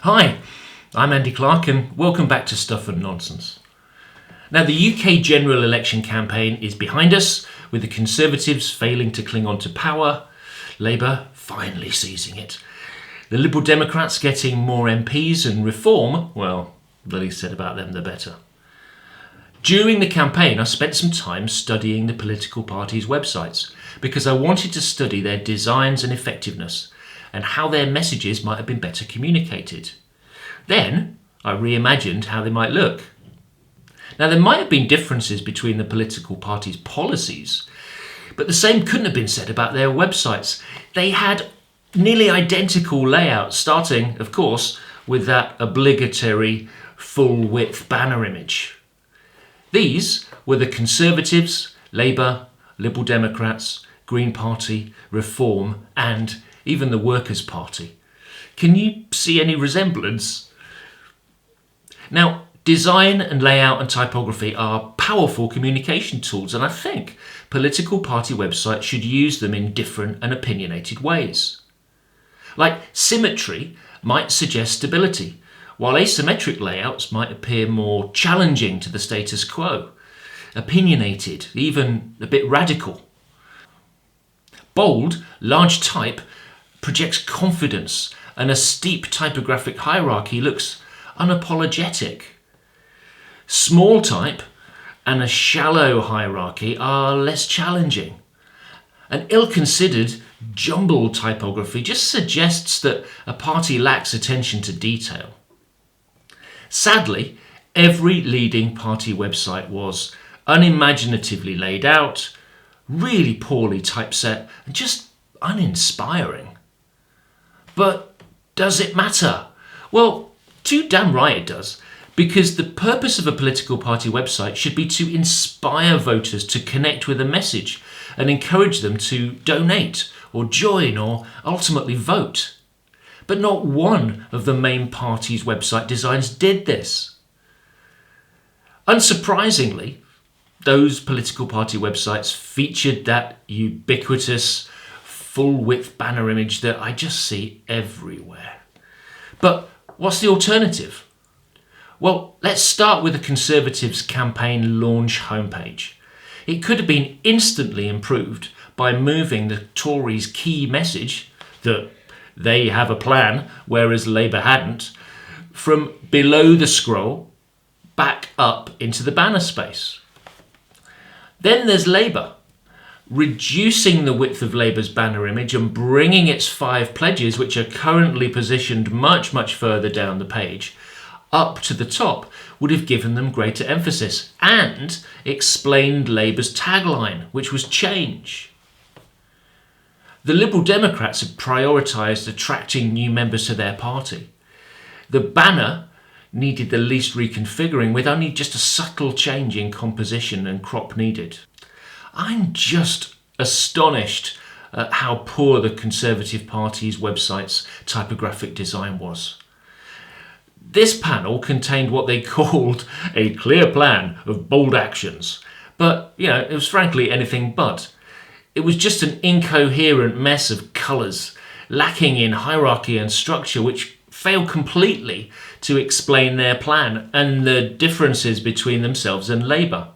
Hi, I'm Andy Clark and welcome back to Stuff and Nonsense. Now, the UK general election campaign is behind us, with the Conservatives failing to cling on to power, Labour finally seizing it, the Liberal Democrats getting more MPs, and Reform, well, the least said about them the better. During the campaign, I spent some time studying the political parties' websites because I wanted to study their designs and effectiveness and how their messages might have been better communicated. Then I reimagined how they might look. Now, there might have been differences between the political parties' policies, but the same couldn't have been said about their websites. They had nearly identical layouts, starting, of course, with that obligatory full-width banner image. These were the Conservatives, Labour, Liberal Democrats, Green Party, Reform, and even the Workers' Party. Can you see any resemblance? Now, design and layout and typography are powerful communication tools, and I think political party websites should use them in different and opinionated ways. Like symmetry might suggest stability, while asymmetric layouts might appear more challenging to the status quo, opinionated, even a bit radical. Bold, large type projects confidence, and a steep typographic hierarchy looks unapologetic. Small type and a shallow hierarchy are less challenging. An ill-considered, jumbled typography just suggests that a party lacks attention to detail. Sadly, every leading party website was unimaginatively laid out, really poorly typeset, and just uninspiring. But does it matter? Well, too damn right it does, because the purpose of a political party website should be to inspire voters to connect with a message and encourage them to donate or join or ultimately vote. But not one of the main party's website designs did this. Unsurprisingly, those political party websites featured that ubiquitous full-width banner image that I just see everywhere. But what's the alternative? Well, let's start with the Conservatives' campaign launch homepage. It could have been instantly improved by moving the Tories' key message, that they have a plan, whereas Labour hadn't, from below the scroll back up into the banner space. Then there's Labour, reducing the width of Labour's banner image and bringing its 5 pledges, which are currently positioned much, much further down the page, up to the top, would have given them greater emphasis and explained Labour's tagline, which was change. The Liberal Democrats had prioritised attracting new members to their party. The banner needed the least reconfiguring, with only just a subtle change in composition and crop needed. I'm just astonished at how poor the Conservative Party's website's typographic design was. This panel contained what they called a clear plan of bold actions, but, it was frankly anything but. It was just an incoherent mess of colours, lacking in hierarchy and structure, which failed completely to explain their plan and the differences between themselves and Labour.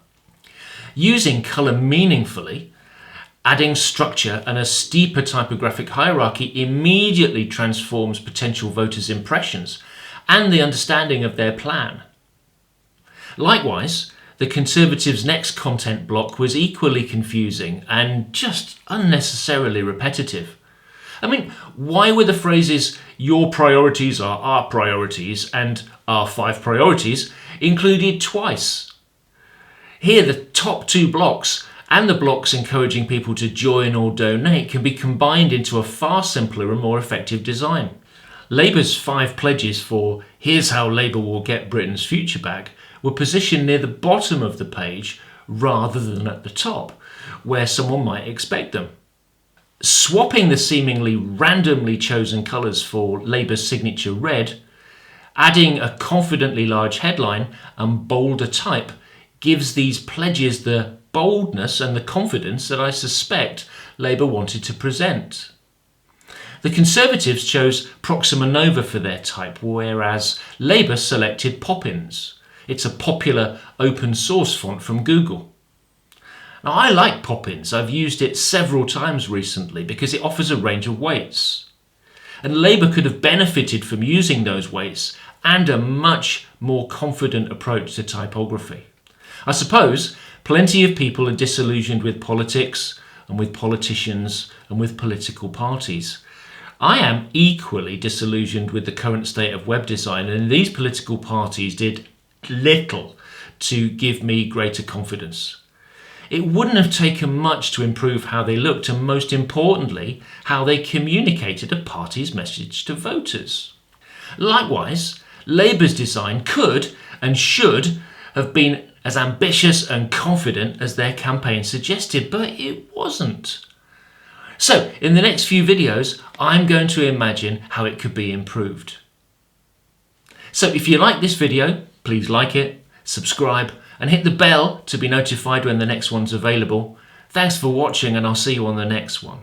Using colour meaningfully, adding structure and a steeper typographic hierarchy immediately transforms potential voters' impressions and the understanding of their plan. Likewise, the Conservatives' next content block was equally confusing and just unnecessarily repetitive. Why were the phrases "your priorities are our priorities" and "our 5 priorities" included twice? Here, the top 2 blocks and the blocks encouraging people to join or donate can be combined into a far simpler and more effective design. Labour's 5 pledges for "here's how Labour will get Britain's future back" were positioned near the bottom of the page rather than at the top, where someone might expect them. Swapping the seemingly randomly chosen colours for Labour's signature red, adding a confidently large headline and bolder type gives these pledges the boldness and the confidence that I suspect Labour wanted to present. The Conservatives chose Proxima Nova for their type, whereas Labour selected Poppins. It's a popular open source font from Google. Now, I like Poppins. I've used it several times recently because it offers a range of weights. And Labour could have benefited from using those weights and a much more confident approach to typography. I suppose plenty of people are disillusioned with politics and with politicians and with political parties. I am equally disillusioned with the current state of web design, and these political parties did little to give me greater confidence. It wouldn't have taken much to improve how they looked and, most importantly, how they communicated a party's message to voters. Likewise, Labour's design could and should have been as ambitious and confident as their campaign suggested, but it wasn't. So, in the next few videos, I'm going to imagine how it could be improved. So, if you like this video, please like it, subscribe, and hit the bell to be notified when the next one's available. Thanks for watching, and I'll see you on the next one.